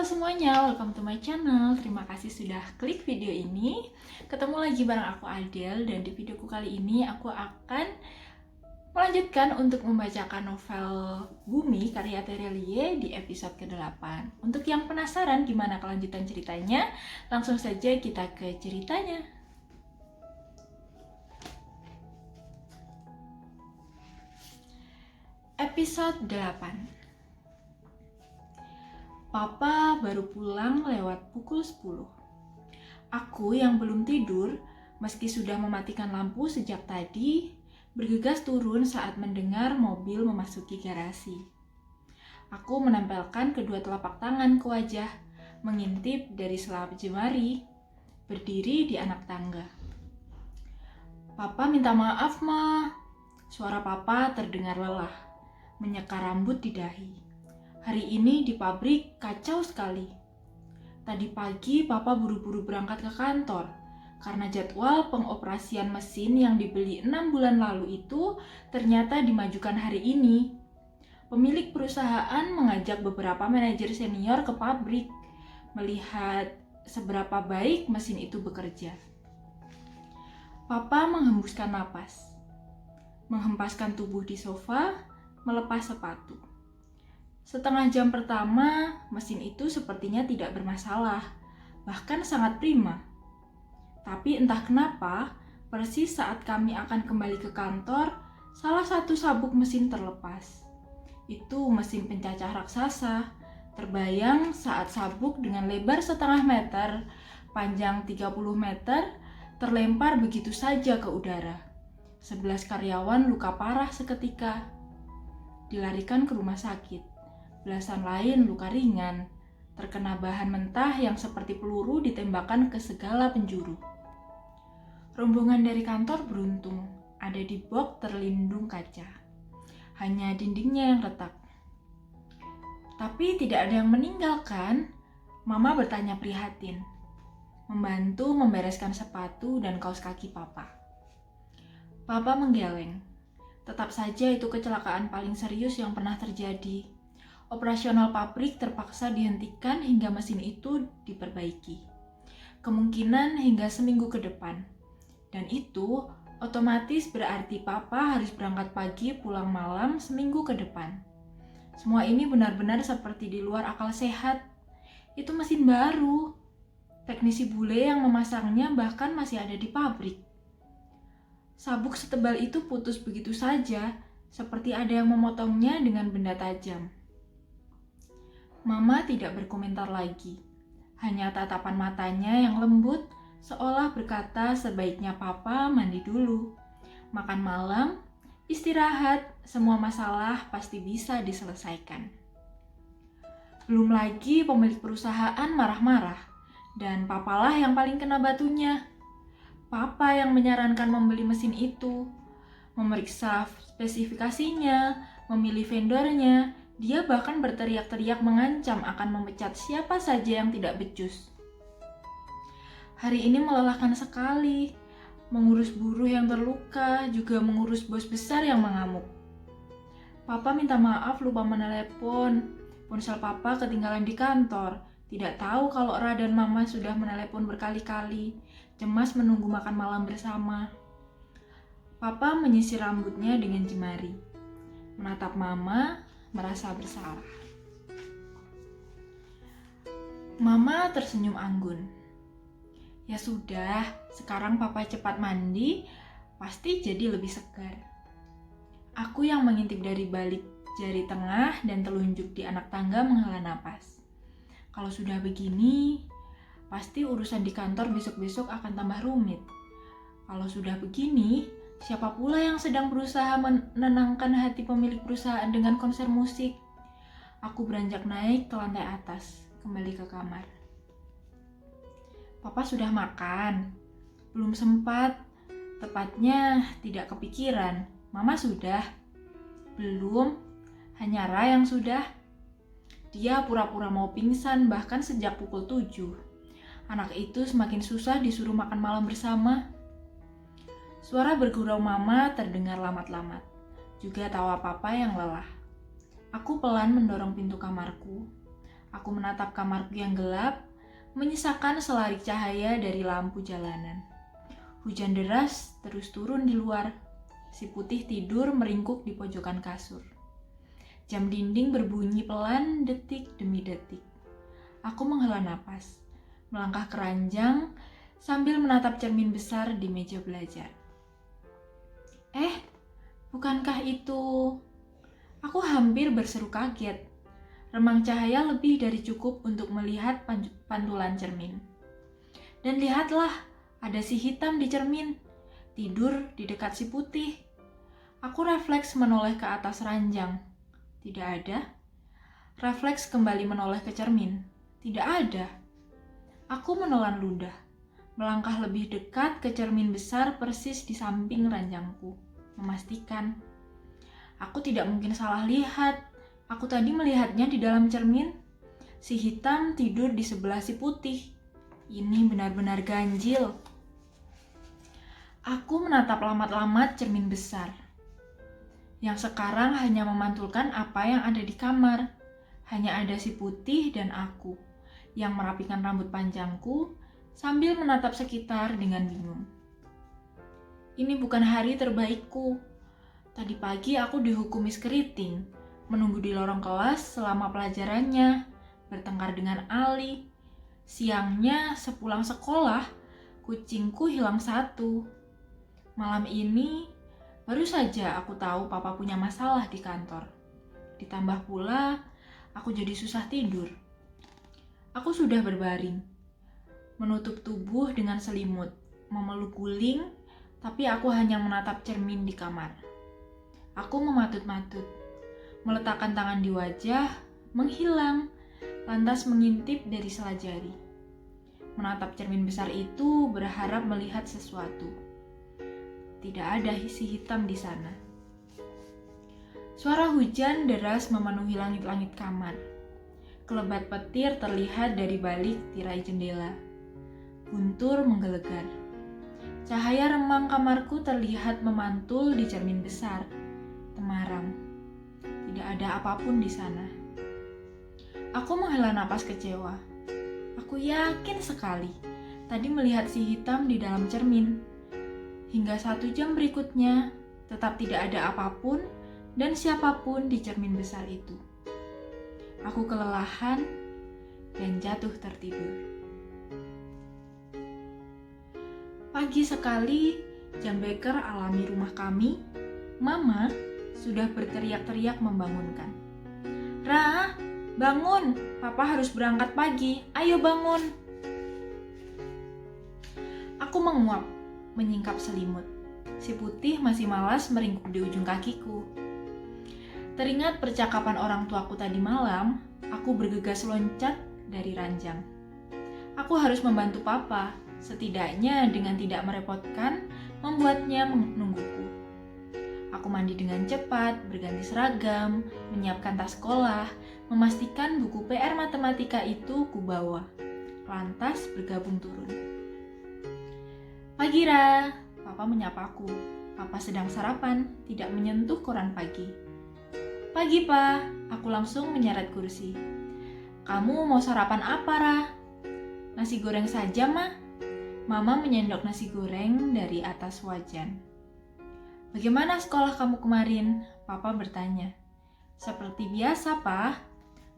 Halo semuanya, welcome to my channel. Terima kasih sudah klik video ini. Ketemu lagi bareng aku Adele, dan di videoku kali ini aku akan melanjutkan untuk membacakan novel Bumi karya Terelie di episode ke-8. Untuk yang penasaran gimana kelanjutan ceritanya, langsung saja kita ke ceritanya. Episode 8. Papa baru pulang lewat pukul 10. Aku yang belum tidur, meski sudah mematikan lampu sejak tadi, bergegas turun saat mendengar mobil memasuki garasi. Aku menempelkan kedua telapak tangan ke wajah, mengintip dari selap jemari, berdiri di anak tangga. "Papa minta maaf, Ma." Suara Papa terdengar lelah, menyeka rambut di dahi. Hari ini di pabrik kacau sekali. Tadi pagi Papa buru-buru berangkat ke kantor karena jadwal pengoperasian mesin yang dibeli 6 bulan lalu itu ternyata dimajukan hari ini. Pemilik perusahaan mengajak beberapa manajer senior ke pabrik melihat seberapa baik mesin itu bekerja. Papa menghembuskan napas, menghempaskan tubuh di sofa, melepas sepatu. Setengah jam pertama, mesin itu sepertinya tidak bermasalah, bahkan sangat prima. Tapi entah kenapa, persis saat kami akan kembali ke kantor, salah satu sabuk mesin terlepas. Itu mesin pencacah raksasa, terbayang saat sabuk dengan lebar setengah meter, panjang 30 meter, terlempar begitu saja ke udara. 11 karyawan luka parah seketika. Dilarikan ke rumah sakit. Belasan lain luka ringan, terkena bahan mentah yang seperti peluru ditembakkan ke segala penjuru. Rombongan dari kantor beruntung ada di box terlindung kaca. Hanya dindingnya yang retak. Tapi tidak ada yang meninggal kan? Mama bertanya prihatin, membantu membereskan sepatu dan kaos kaki Papa. Papa menggeleng. Tetap saja itu kecelakaan paling serius yang pernah terjadi. Operasional pabrik terpaksa dihentikan hingga mesin itu diperbaiki. Kemungkinan hingga seminggu ke depan. Dan itu otomatis berarti Papa harus berangkat pagi pulang malam seminggu ke depan. Semua ini benar-benar seperti di luar akal sehat. Itu mesin baru. Teknisi bule yang memasangnya bahkan masih ada di pabrik. Sabuk setebal itu putus begitu saja, seperti ada yang memotongnya dengan benda tajam. Mama tidak berkomentar lagi, hanya tatapan matanya yang lembut seolah berkata sebaiknya Papa mandi dulu, makan malam, istirahat, semua masalah pasti bisa diselesaikan. Belum lagi pemilik perusahaan marah-marah, dan Papalah yang paling kena batunya. Papa yang menyarankan membeli mesin itu, memeriksa spesifikasinya, memilih vendornya. Dia bahkan berteriak-teriak mengancam akan memecat siapa saja yang tidak becus. Hari ini melelahkan sekali, mengurus buruh yang terluka, juga mengurus bos besar yang mengamuk. Papa minta maaf lupa menelepon. Ponsel Papa ketinggalan di kantor. Tidak tahu kalau Ra dan Mama sudah menelepon berkali-kali, cemas menunggu makan malam bersama. Papa menyisir rambutnya dengan jemari, menatap Mama, merasa bersalah. Mama tersenyum anggun. Ya sudah, sekarang Papa cepat mandi, pasti jadi lebih segar. Aku yang mengintip dari balik jari tengah dan telunjuk di anak tangga menghela napas. Kalau sudah begini, pasti urusan di kantor besok-besok akan tambah rumit. Kalau sudah begini, siapa pula yang sedang berusaha menenangkan hati pemilik perusahaan dengan konser musik? Aku beranjak naik ke lantai atas, kembali ke kamar. Papa sudah makan? Belum sempat, tepatnya tidak kepikiran. Mama sudah? Belum, hanya Ra yang sudah. Dia pura-pura mau pingsan bahkan sejak pukul 7. Anak itu semakin susah disuruh makan malam bersama. Suara bergurau Mama terdengar lamat-lamat, juga tawa Papa yang lelah. Aku pelan mendorong pintu kamarku. Aku menatap kamarku yang gelap, menyisakan selari cahaya dari lampu jalanan. Hujan deras terus turun di luar. Si Putih tidur meringkuk di pojokan kasur. Jam dinding berbunyi pelan detik demi detik. Aku menghela napas, melangkah ke ranjang sambil menatap cermin besar di meja belajar. Bukankah itu? Aku hampir berseru kaget. Remang cahaya lebih dari cukup untuk melihat pantulan cermin. Dan lihatlah, ada si hitam di cermin, tidur di dekat si Putih. Aku refleks menoleh ke atas ranjang. Tidak ada. Refleks kembali menoleh ke cermin. Tidak ada. Aku menelan ludah, melangkah lebih dekat ke cermin besar persis di samping ranjangku, memastikan aku tidak mungkin salah lihat. Aku tadi melihatnya di dalam cermin. Si hitam tidur di sebelah si Putih. Ini benar-benar ganjil. Aku menatap lamat-lamat cermin besar, yang sekarang hanya memantulkan apa yang ada di kamar. Hanya ada si Putih dan aku, yang merapikan rambut panjangku sambil menatap sekitar dengan bingung. Ini bukan hari terbaikku. Tadi pagi aku dihukumi keriting, menunggu di lorong kelas selama pelajarannya, bertengkar dengan Ali. Siangnya sepulang sekolah, kucingku hilang satu. Malam ini, baru saja aku tahu papa punya masalah di kantor. Ditambah pula, aku jadi susah tidur. Aku sudah berbaring, menutup tubuh dengan selimut, memeluk guling, tapi aku hanya menatap cermin di kamar. Aku mematut-matut, meletakkan tangan di wajah, menghilang, lantas mengintip dari sela jari. Menatap cermin besar itu berharap melihat sesuatu. Tidak ada si hitam di sana. Suara hujan deras memenuhi langit-langit kamar. Kelebat petir terlihat dari balik tirai jendela. Guntur menggelegar. Cahaya remang kamarku terlihat memantul di cermin besar. Temaram. Tidak ada apapun di sana. Aku menghela napas kecewa. Aku yakin sekali tadi melihat si hitam di dalam cermin. Hingga 1 jam berikutnya, tetap tidak ada apapun dan siapapun di cermin besar itu. Aku kelelahan dan jatuh tertidur. Pagi sekali, jam beker alami rumah kami, Mama sudah berteriak-teriak membangunkan. "Ra, bangun! Papa harus berangkat pagi. Ayo bangun!" Aku menguap, menyingkap selimut. Si Putih masih malas meringkuk di ujung kakiku. Teringat percakapan orang tuaku tadi malam, aku bergegas loncat dari ranjang. Aku harus membantu Papa, setidaknya dengan tidak merepotkan, membuatnya menungguku. Aku mandi dengan cepat, berganti seragam, menyiapkan tas sekolah, memastikan buku PR matematika itu kubawa. Lantas bergabung turun. "Pagi, Ra," Papa menyapaku. Papa sedang sarapan, tidak menyentuh koran pagi. "Pagi, Pa," aku langsung menyeret kursi. "Kamu mau sarapan apa, Ra?" "Nasi goreng saja, Ma." Mama menyendok nasi goreng dari atas wajan. "Bagaimana sekolah kamu kemarin?" Papa bertanya. "Seperti biasa, Pa."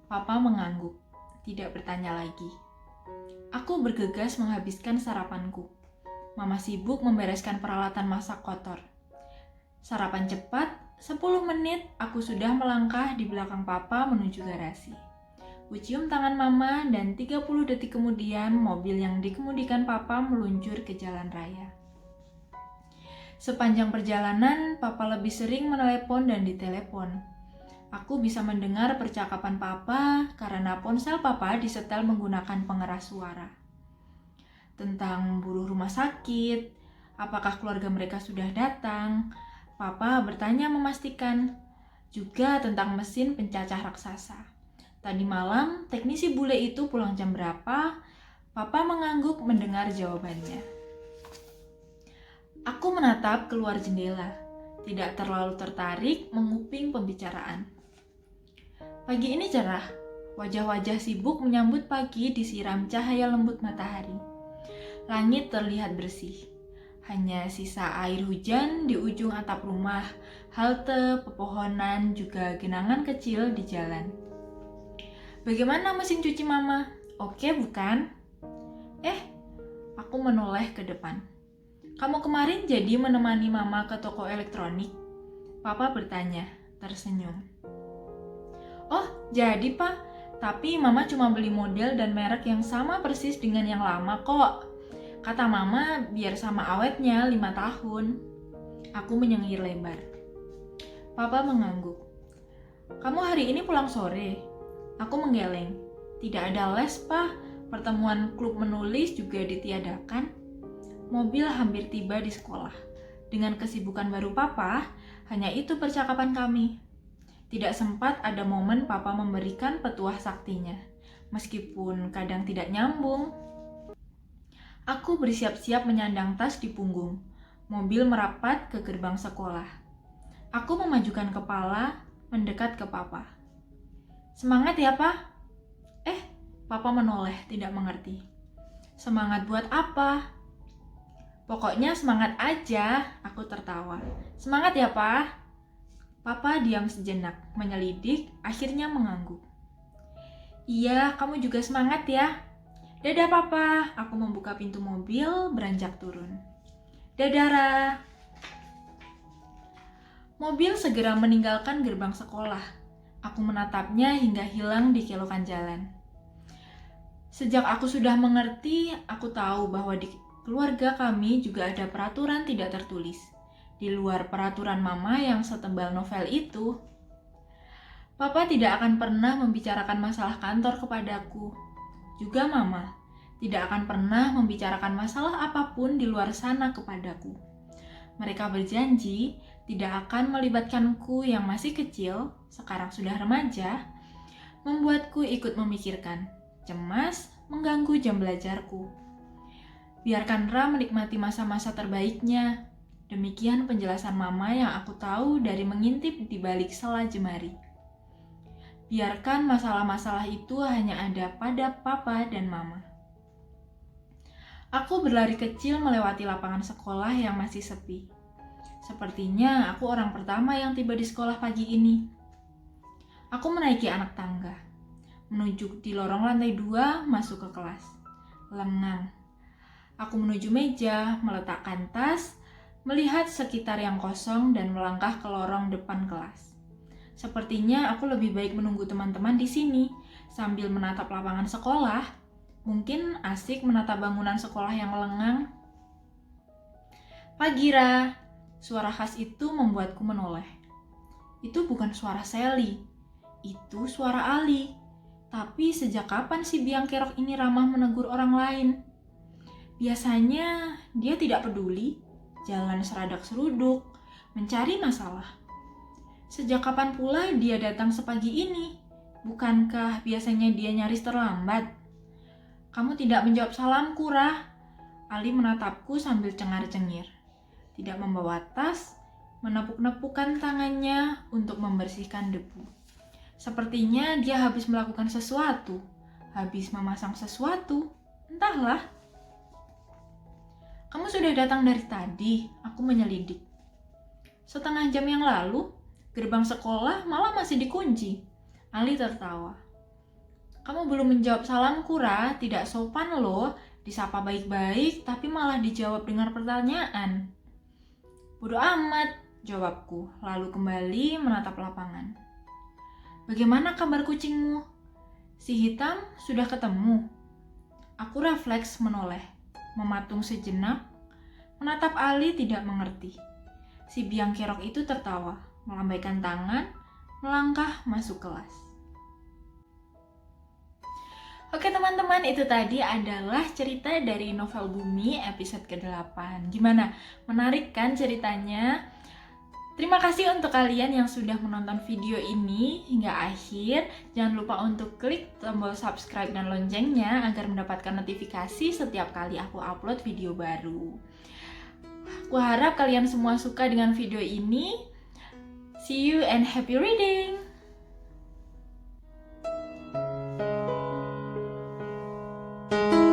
Papa mengangguk, tidak bertanya lagi. Aku bergegas menghabiskan sarapanku. Mama sibuk membereskan peralatan masak kotor. Sarapan cepat, 10 menit aku sudah melangkah di belakang Papa menuju garasi. Kucium tangan Mama dan 30 detik kemudian mobil yang dikemudikan Papa meluncur ke jalan raya. Sepanjang perjalanan, Papa lebih sering menelepon dan ditelepon. Aku bisa mendengar percakapan Papa karena ponsel Papa disetel menggunakan pengeras suara. Tentang buruh rumah sakit, apakah keluarga mereka sudah datang, Papa bertanya memastikan. Juga tentang mesin pencacah raksasa. Tadi malam, teknisi bule itu pulang jam berapa? Papa mengangguk mendengar jawabannya. Aku menatap keluar jendela, tidak terlalu tertarik menguping pembicaraan. "Pagi ini cerah," Wajah-wajah sibuk menyambut pagi disiram cahaya lembut matahari. Langit terlihat bersih. Hanya sisa air hujan di ujung atap rumah, halte, pepohonan, juga genangan kecil di jalan. Bagaimana mesin cuci Mama? Oke bukan? Aku menoleh ke depan. Kamu kemarin jadi menemani Mama ke toko elektronik? Papa bertanya, tersenyum. Oh, jadi Pak. Tapi Mama cuma beli model dan merek yang sama persis dengan yang lama kok. Kata Mama biar sama awetnya 5 tahun. Aku menyengir lebar. Papa mengangguk. Kamu hari ini pulang sore? Aku menggeleng. Tidak ada les, Pak. Pertemuan klub menulis juga ditiadakan. Mobil hampir tiba di sekolah. Dengan kesibukan baru Papa, hanya itu percakapan kami. Tidak sempat ada momen Papa memberikan petuah saktinya, meskipun kadang tidak nyambung. Aku bersiap-siap menyandang tas di punggung. Mobil merapat ke gerbang sekolah. Aku memajukan kepala, mendekat ke Papa. Semangat ya, Pak? Papa menoleh, tidak mengerti. Semangat buat apa? Pokoknya semangat aja, aku tertawa. Semangat ya, Pak? Papa diam sejenak, menyelidik, akhirnya mengangguk. Iya, kamu juga semangat ya. Dadah Papa, aku membuka pintu mobil, beranjak turun. Dadah Ra. Mobil segera meninggalkan gerbang sekolah. Aku menatapnya hingga hilang di kelokan jalan. Sejak aku sudah mengerti, aku tahu bahwa di keluarga kami juga ada peraturan tidak tertulis. Di luar peraturan Mama yang setebal novel itu. Papa tidak akan pernah membicarakan masalah kantor kepadaku. Juga Mama tidak akan pernah membicarakan masalah apapun di luar sana kepadaku. Mereka berjanji tidak akan melibatkanku yang masih kecil, sekarang sudah remaja, membuatku ikut memikirkan, cemas, mengganggu jam belajarku. Biarkan Ra menikmati masa-masa terbaiknya. Demikian penjelasan Mama yang aku tahu dari mengintip di balik sela jemari. Biarkan masalah-masalah itu hanya ada pada Papa dan Mama. Aku berlari kecil melewati lapangan sekolah yang masih sepi. Sepertinya aku orang pertama yang tiba di sekolah pagi ini. Aku menaiki anak tangga, menuju di lorong lantai 2 masuk ke kelas. Lengang. Aku menuju meja, meletakkan tas, melihat sekitar yang kosong dan melangkah ke lorong depan kelas. Sepertinya aku lebih baik menunggu teman-teman di sini sambil menatap lapangan sekolah. Mungkin asik menatap bangunan sekolah yang lengang. Pagi Ra, suara khas itu membuatku menoleh. Itu bukan suara Sally, itu suara Ali. Tapi sejak kapan si biang kerok ini ramah menegur orang lain? Biasanya dia tidak peduli. Jalan seradak seruduk, mencari masalah. Sejak kapan pula dia datang sepagi ini? Bukankah biasanya dia nyaris terlambat? Kamu tidak menjawab salamku, Ra. Ali menatapku sambil cengar-cengir. Tidak membawa tas, menepuk-nepukkan tangannya untuk membersihkan debu. Sepertinya dia habis melakukan sesuatu, habis memasang sesuatu, entahlah. Kamu sudah datang dari tadi, aku menyelidik. Setengah jam yang lalu, gerbang sekolah malah masih dikunci. Ali tertawa. Kamu belum menjawab salamku, Ra, tidak sopan loh, disapa baik-baik tapi malah dijawab dengan pertanyaan. Bodoh amat, jawabku, lalu kembali menatap lapangan. Bagaimana kabar kucingmu? Si hitam sudah ketemu. Aku refleks menoleh. Mematung sejenak, menatap Ali tidak mengerti. Si biang kerok itu tertawa, melambaikan tangan, melangkah masuk kelas. Oke teman-teman, itu tadi adalah cerita dari novel Bumi episode ke-8. Gimana? Menarik kan ceritanya? Terima kasih untuk kalian yang sudah menonton video ini hingga akhir. Jangan lupa untuk klik tombol subscribe dan loncengnya agar mendapatkan notifikasi setiap kali aku upload video baru. Aku harap kalian semua suka dengan video ini. See you and happy reading!